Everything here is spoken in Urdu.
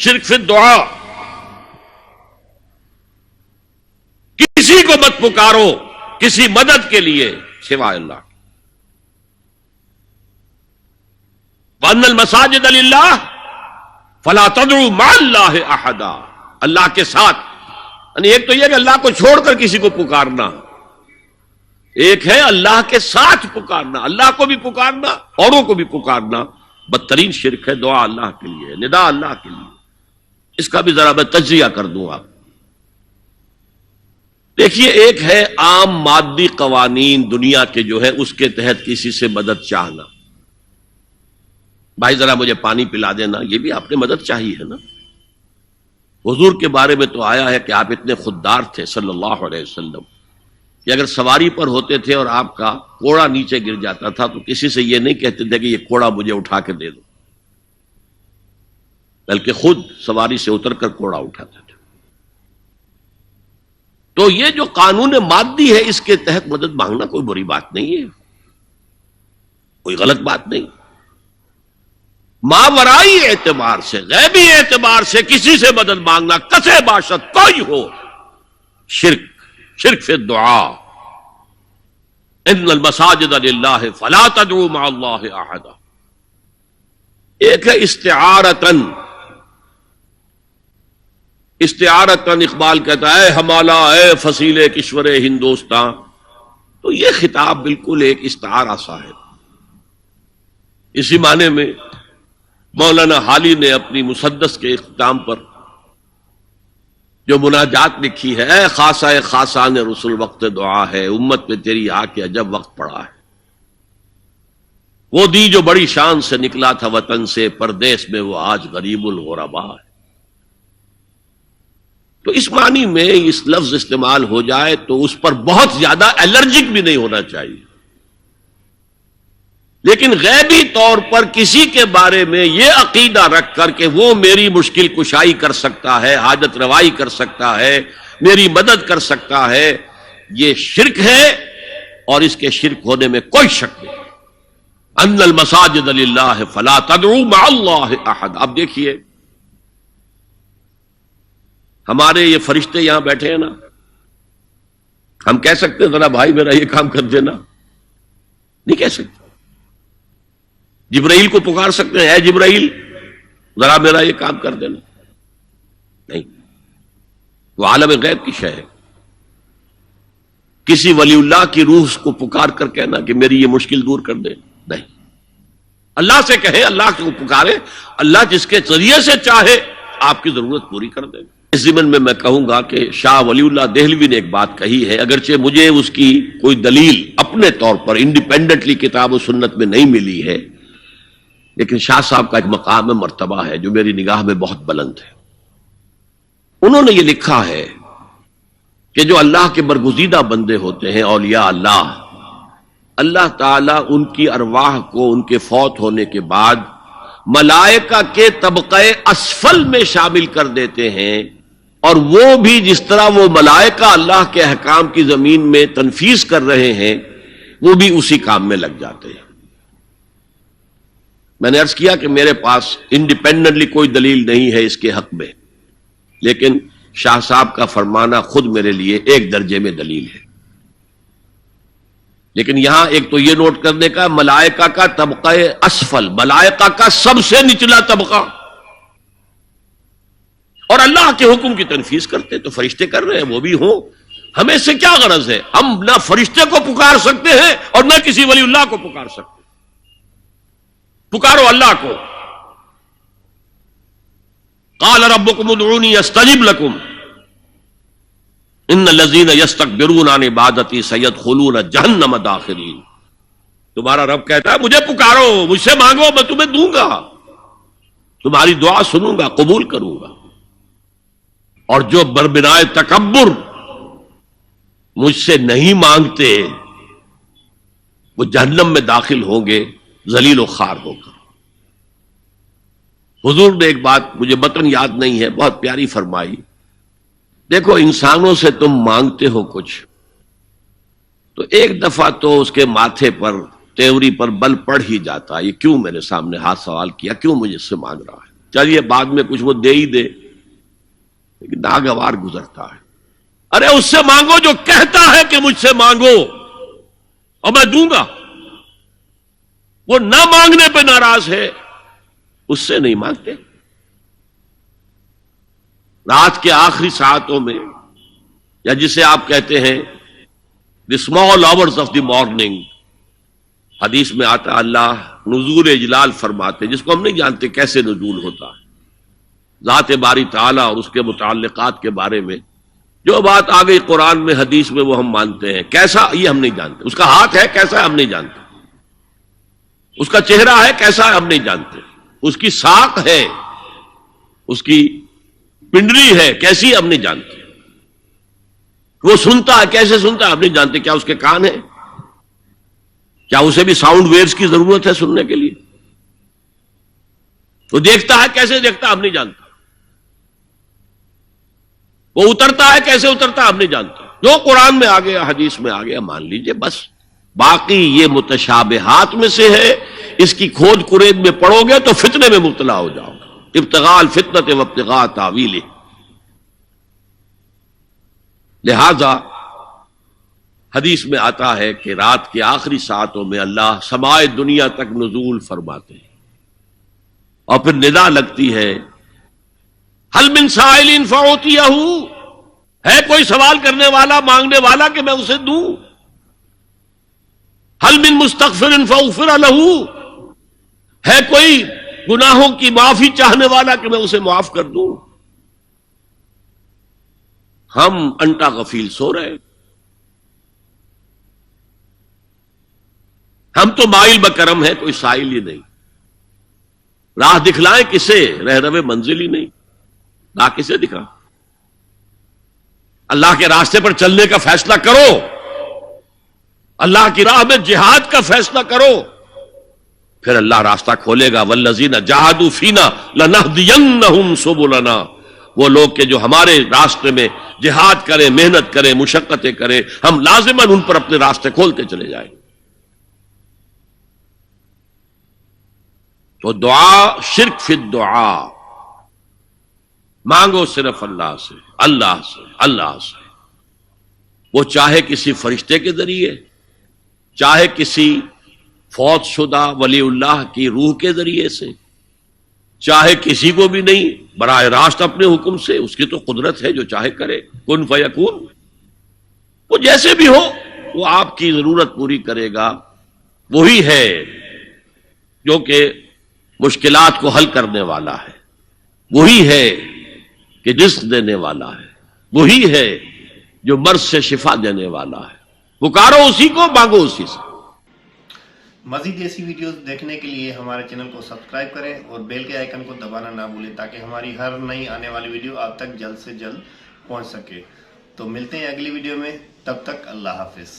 شرک فی الدعاء، کسی کو مت پکارو کسی مدد کے لیے سوائے اللہ۔ وَأَنَّ الْمَسَاجِدَ لِلَّهِ فَلَا تَدْعُوا مَعَ اللَّهِ أَحَدًا، اللہ کے ساتھ، یعنی ایک تو یہ کہ اللہ کو چھوڑ کر کسی کو پکارنا، ایک ہے اللہ کے ساتھ پکارنا، اللہ کو بھی پکارنا اوروں کو بھی پکارنا۔ بدترین شرک ہے دعا اللہ کے لیے، ندا اللہ کے لیے۔ اس کا بھی ذرا میں تجزیہ کر دوں آپ۔ دیکھیے، ایک ہے عام مادی قوانین دنیا کے جو ہے اس کے تحت کسی سے مدد چاہنا، بھائی ذرا مجھے پانی پلا دینا، یہ بھی آپ نے مدد چاہی ہے نا۔ حضور کے بارے میں تو آیا ہے کہ آپ اتنے خوددار تھے صلی اللہ علیہ وسلم کہ اگر سواری پر ہوتے تھے اور آپ کا کوڑا نیچے گر جاتا تھا تو کسی سے یہ نہیں کہتے تھے کہ یہ کوڑا مجھے اٹھا کے دے دو، بلکہ خود سواری سے اتر کر کوڑا اٹھاتے تھے۔ تو یہ جو قانون مادی ہے اس کے تحت مدد مانگنا کوئی بری بات نہیں ہے، کوئی غلط بات نہیں۔ ماورائی اعتبار سے، غیبی اعتبار سے کسی سے مدد مانگنا کسے باشد کوئی ہو، شرک فی الدعاء۔ ان المساجد للہ فلا تدعوا مع اللہ احدا۔ ایک ہے استعارتن، استعارتن اقبال کہتا ہے ہمالا اے فصیل کشور ہندوستان، تو یہ خطاب بالکل ایک استعارہ سا ہے۔ اسی معنی میں مولانا حالی نے اپنی مسدس کے اختتام پر جو مناجات لکھی ہے، اے خاصہ خاصان رسول وقت دعا ہے، امت میں تیری آ کے عجب وقت پڑا ہے۔ وہ دی جو بڑی شان سے نکلا تھا وطن سے، پردیس میں وہ آج غریب الغربا ہے۔ تو اس معنی میں اس لفظ استعمال ہو جائے تو اس پر بہت زیادہ الرجک بھی نہیں ہونا چاہیے، لیکن غیبی طور پر کسی کے بارے میں یہ عقیدہ رکھ کر کہ وہ میری مشکل کشائی کر سکتا ہے، حاجت روائی کر سکتا ہے، میری مدد کر سکتا ہے، یہ شرک ہے، اور اس کے شرک ہونے میں کوئی شک نہیں۔ ان المساجد للہ فلا تدعوا مع اللہ احد۔ اب دیکھیے، ہمارے یہ فرشتے یہاں بیٹھے ہیں نا، ہم کہہ سکتے ہیں ذرا بھائی میرا یہ کام کر دینا؟ نہیں کہہ سکتے۔ جبرائیل کو پکار سکتے ہیں، اے جبرائیل ذرا میرا یہ کام کر دینا؟ نہیں، وہ عالم غیب کی شے ہے۔ کسی ولی اللہ کی روح کو پکار کر کہنا کہ میری یہ مشکل دور کر دے، نہیں۔ اللہ سے کہیں، اللہ کو پکارے، اللہ جس کے ذریعے سے چاہے آپ کی ضرورت پوری کر دے۔ اس ضمن میں میں کہوں گا کہ شاہ ولی اللہ دہلوی نے ایک بات کہی ہے، اگرچہ مجھے اس کی کوئی دلیل اپنے طور پر انڈیپینڈنٹلی کتاب و سنت میں نہیں ملی ہے، لیکن شاہ صاحب کا ایک مقام مرتبہ ہے جو میری نگاہ میں بہت بلند ہے۔ انہوں نے یہ لکھا ہے کہ جو اللہ کے برگزیدہ بندے ہوتے ہیں، اولیاء اللہ، اللہ تعالیٰ ان کی ارواح کو ان کے فوت ہونے کے بعد ملائکہ کے طبقہ اسفل میں شامل کر دیتے ہیں، اور وہ بھی جس طرح وہ ملائکہ اللہ کے احکام کی زمین میں تنفیذ کر رہے ہیں وہ بھی اسی کام میں لگ جاتے ہیں۔ میں نے عرض کیا کہ میرے پاس انڈیپینڈنٹلی کوئی دلیل نہیں ہے اس کے حق میں، لیکن شاہ صاحب کا فرمانا خود میرے لیے ایک درجے میں دلیل ہے۔ لیکن یہاں ایک تو یہ نوٹ کرنے کا، ملائکہ کا طبقہ اسفل، ملائکہ کا سب سے نچلا طبقہ، اور اللہ کے حکم کی تنفیذ کرتے تو فرشتے کر رہے ہیں، وہ بھی ہوں، ہمیں اس سے کیا غرض ہے؟ ہم نہ فرشتے کو پکار سکتے ہیں اور نہ کسی ولی اللہ کو پکار سکتے۔ پکارو اللہ کو۔ قال ربکم ادعونی استجب لکم ان الذین یستکبرون عن عبادتی سیدخلون جہنم داخرین۔ تمہارا رب کہتا ہے مجھے پکارو، مجھ سے مانگو، میں تمہیں دوں گا، تمہاری دعا سنوں گا، قبول کروں گا، اور جو بربنائے تکبر مجھ سے نہیں مانگتے وہ جہنم میں داخل ہوں گے ذلیل و خوار ہو کر۔ حضور نے ایک بات مجھے متن یاد نہیں ہے، بہت پیاری فرمائی، دیکھو انسانوں سے تم مانگتے ہو کچھ تو ایک دفعہ تو اس کے ماتھے پر، تیوری پر بل پڑ ہی جاتا ہے، یہ کیوں میرے سامنے ہاتھ سوال کیا، کیوں مجھے اس سے مانگ رہا ہے؟ چلیے بعد میں کچھ وہ دے ہی دے، لیکن ناگوار گزرتا ہے۔ ارے اس سے مانگو جو کہتا ہے کہ مجھ سے مانگو اور میں دوں گا، وہ نہ مانگنے پہ ناراض ہے، اس سے نہیں مانگتے۔ رات کے آخری ساعتوں میں، یا جسے آپ کہتے ہیں the small hours of the morning, حدیث میں آتا اللہ نزول اجلال فرماتے، جس کو ہم نہیں جانتے کیسے نزول ہوتا ہے، ذات باری تعالیٰ اور اس کے متعلقات کے بارے میں جو بات آ گئی قرآن میں حدیث میں وہ ہم مانتے ہیں، کیسا یہ ہم نہیں جانتے، اس کا ہاتھ ہے کیسا ہے ہم نہیں جانتے، اس کا چہرہ ہے کیسا ہے ہم نہیں جانتے، اس کی ساق ہے، اس کی پنڈلی ہے کیسی ہے ہم نہیں جانتے، وہ سنتا ہے کیسے سنتا ہے ہم نہیں جانتے، کیا اس کے کان ہے، کیا اسے بھی ساؤنڈ ویوز کی ضرورت ہے سننے کے لیے، وہ دیکھتا ہے کیسے دیکھتا ہے ہم نہیں جانتے، وہ اترتا ہے کیسے اترتا ہے ہم نہیں جانتے، جو قرآن میں آ گیا حدیث میں آ گیا مان لیجئے بس، باقی یہ متشابہات میں سے ہے، اس کی کھود کرید میں پڑو گے تو فتنے میں مبتلا ہو جاؤ گے، ابتغاء الفتنۃ وابتغاء تاویلہ۔ لہذا حدیث میں آتا ہے کہ رات کے آخری ساعتوں میں اللہ سمائے دنیا تک نزول فرماتے ہیں، اور پھر ندا لگتی ہے حل من سائل فاعطیہ، ہے کوئی سوال کرنے والا مانگنے والا کہ میں اسے دوں، حل من مستغفر فاغفر لہ، ہے کوئی گناہوں کی معافی چاہنے والا کہ میں اسے معاف کر دوں۔ ہم انٹا غفیل سو رہے، ہم تو مائل بکرم ہے، کوئی سائل ہی نہیں، راہ دکھلائیں کسے، رہنو منزل ہی نہیں، راہ کسے دکھا، اللہ کے راستے پر چلنے کا فیصلہ کرو، اللہ کی راہ میں جہاد کا فیصلہ کرو، پھر اللہ راستہ کھولے گا، والذین جاہدوا فینا لنہدینہم سبلنا، وہ لوگ کہ جو ہمارے راستے میں جہاد کریں، محنت کریں، مشقتیں کریں، ہم لازماً ان پر اپنے راستے کھولتے چلے جائیں۔ تو دعا شرک فی الدعا، مانگو صرف اللہ سے، اللہ سے، اللہ سے، وہ چاہے کسی فرشتے کے ذریعے، چاہے کسی فوت شدہ ولی اللہ کی روح کے ذریعے سے، چاہے کسی کو بھی نہیں، براہ راست اپنے حکم سے، اس کی تو قدرت ہے جو چاہے کرے، کن فیکون، وہ جیسے بھی ہو وہ آپ کی ضرورت پوری کرے گا، وہی ہے جو کہ مشکلات کو حل کرنے والا ہے، وہی ہے کہ رزق دینے والا ہے، وہی ہے جو مرض سے شفا دینے والا ہے، پکارو اسی کو، مانگو اسی سے۔ مزید ایسی ویڈیوز دیکھنے کے لیے ہمارے چینل کو سبسکرائب کریں اور بیل کے آئیکن کو دبانا نہ بھولیں تاکہ ہماری ہر نئی آنے والی ویڈیو آپ تک جلد سے جلد پہنچ سکے۔ تو ملتے ہیں اگلی ویڈیو میں، تب تک اللہ حافظ۔